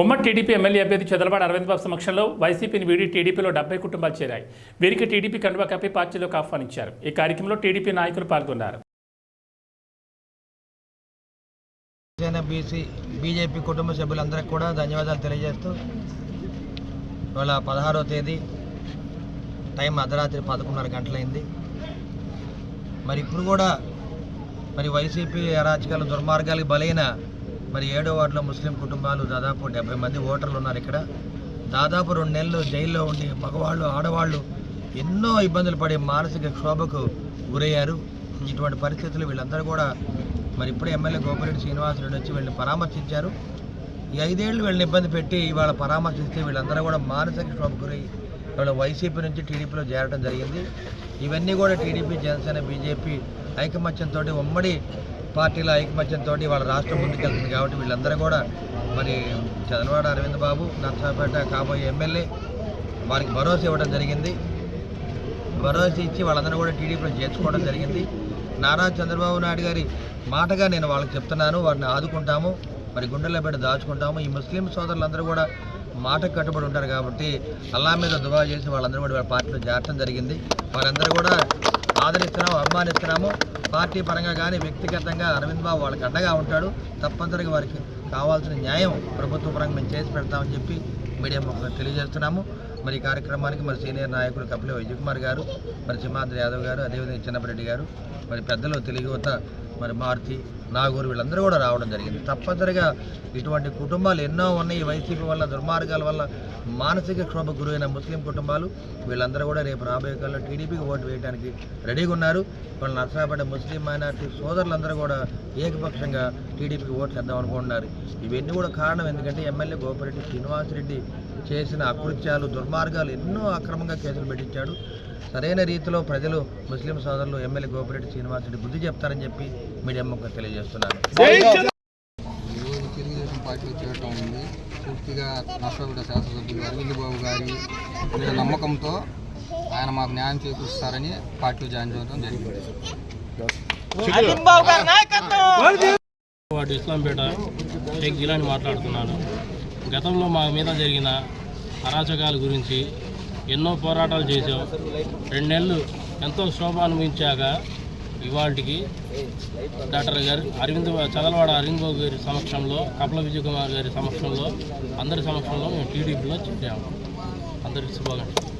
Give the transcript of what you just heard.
ఉమ్మడి TDP MLA అభ్యర్థి చదలవాడ అరవింద్ బాబు సమక్షంలో వైసీపీని వీడి టీడీపీలో 70 కుటుంబాలు చేరాయి. వీరికి టీడీపీ కండువా కప్పి పార్టీలోకి ఆహ్వానించారు. ఈ కార్యక్రమంలో టీడీపీ నాయకులు పాల్గొన్నారు. బీజేపీ కుటుంబ సభ్యులందరికీ కూడా ధన్యవాదాలు తెలియజేస్తూ ఇవాళ 16వ తేదీ టైం అర్ధరాత్రి 11:30 గంటలైంది. మరి ఇప్పుడు కూడా మరి వైసీపీ అరాచకాలు దుర్మార్గాలకు బలైన మరి 7వ వార్డులో ముస్లిం కుటుంబాలు దాదాపు 70 మంది ఓటర్లు ఉన్నారు. ఇక్కడ దాదాపు 2 నెలలు జైల్లో ఉండి మగవాళ్ళు ఆడవాళ్ళు ఎన్నో ఇబ్బందులు పడి మానసిక క్షోభకు గురయ్యారు. ఇటువంటి పరిస్థితులు వీళ్ళందరూ కూడా మరి ఇప్పుడే ఎమ్మెల్యే గోపిరెడ్డి శ్రీనివాసరెడ్డి వచ్చి వీళ్ళని పరామర్శించారు. ఈ 5 ఏళ్ళు వీళ్ళని ఇబ్బంది పెట్టి ఇవాళ పరామర్శిస్తే వీళ్ళందరూ కూడా మానసిక క్షోభకు గురై ఇవాళ వైసీపీ నుంచి టీడీపీలో చేరడం జరిగింది. ఇవన్నీ కూడా టీడీపీ, జనసేన, బీజేపీ ఐకమత్యంతో ఉమ్మడి పార్టీల ఐకమత్యంతో వాళ్ళ రాష్ట్రం ముందుకెళ్తుంది. కాబట్టి వీళ్ళందరూ కూడా మరి చదలవాడ అరవింద్ బాబు నర్సాపేట కాబోయే ఎమ్మెల్యే వారికి భరోసా ఇవ్వడం జరిగింది. భరోసా ఇచ్చి వాళ్ళందరూ కూడా టీడీపీలో చేర్చుకోవడం జరిగింది. నారా చంద్రబాబు నాయుడు గారి మాటగా నేను వాళ్ళకి చెప్తున్నాను, వారిని ఆదుకుంటాము, మరి గుండెల్లో పెట్టి దాచుకుంటాము. ఈ ముస్లిం సోదరులందరూ కూడా మాటకు కట్టుబడి ఉంటారు కాబట్టి అల్లా మీద దువా చేసి వాళ్ళందరూ కూడా వాళ్ళ పార్టీలో చేరడం జరిగింది. వారందరూ కూడా ఆదరిస్తున్నాము, అభిమానిస్తున్నాము. పార్టీ పరంగా కానీ వ్యక్తిగతంగా అరవింద్ బాబు వాళ్ళకి అండగా ఉంటాడు. తప్పనిసరిగా వారికి కావాల్సిన న్యాయం ప్రభుత్వ పరంగా మేము చేసి పెడతామని చెప్పి మీడియా ముఖంగా తెలియజేస్తున్నాము. మరి ఈ కార్యక్రమానికి మరి సీనియర్ నాయకులు కపిల విజయకుమార్ గారు, మరి సింహాద్రి యాదవ్ గారు, అదేవిధంగా చిన్నపరెడ్డి గారు, మరి పెద్దలు తెలుగు యువత, మరి మారుతి, నాగూరు వీళ్ళందరూ కూడా రావడం జరిగింది. తప్పనిసరిగా ఇటువంటి కుటుంబాలు ఎన్నో ఉన్నాయి. వైసీపీ వల్ల దుర్మార్గాల వల్ల మానసిక క్షోభకు గురైన ముస్లిం కుటుంబాలు వీళ్ళందరూ కూడా రేపు రాబోయే కాలంలో టీడీపీకి ఓటు వేయడానికి రెడీగా ఉన్నారు. వాళ్ళు నర్సాపేట ముస్లిం మైనార్టీ సోదరులందరూ కూడా ఏకపక్షంగా టీడీపీకి ఓట్లు చేద్దాం అనుకుంటున్నారు. ఇవన్నీ కూడా కారణం ఎందుకంటే ఎమ్మెల్యే గోపిరెడ్డి శ్రీనివాసరెడ్డి చేసిన అకృత్యాలు, దుర్మార్గాలు ఎన్నో అక్రమంగా కేసులు పెట్టించాడు. సరైన రీతిలో ప్రజలు ముస్లిం సోదరులు ఎమ్మెల్యే గోపిరెడ్డి శ్రీనివాసరెడ్డి బుద్ధి చెప్తారని చెప్పి మీడియా ముఖంగా తెలియజేస్తున్నాను. తెలుగుదేశం పార్టీలో చేరటం ఉంది. పూర్తిగా నర్సాపేట శాసనసభ్యులు అరవింద్ బాబు గారి మీద నమ్మకంతో ఆయన మాకు న్యాయం చేకూరుస్తారని పార్టీలో జాయిన్ చేయడం జరిగింది. వాటి ఇస్లాంపేట షేక్ జిలాని మాట్లాడుతున్నాను. గతంలో మా మీద జరిగిన అరాచకాల గురించి ఎన్నో పోరాటాలు చేసాం. 2 నెలలు ఎంతో శోభ అనుభవించాక ఇవాళకి డాక్టర్ గారు చదలవాడ అరవింద్ బాబు గారి సమక్షంలో, కపిల విజయకుమార్ గారి సమక్షంలో, అందరి సమక్షంలో మేము టీడీపీలో చేరాము. అందరికీ శుభాకాంక్షలు.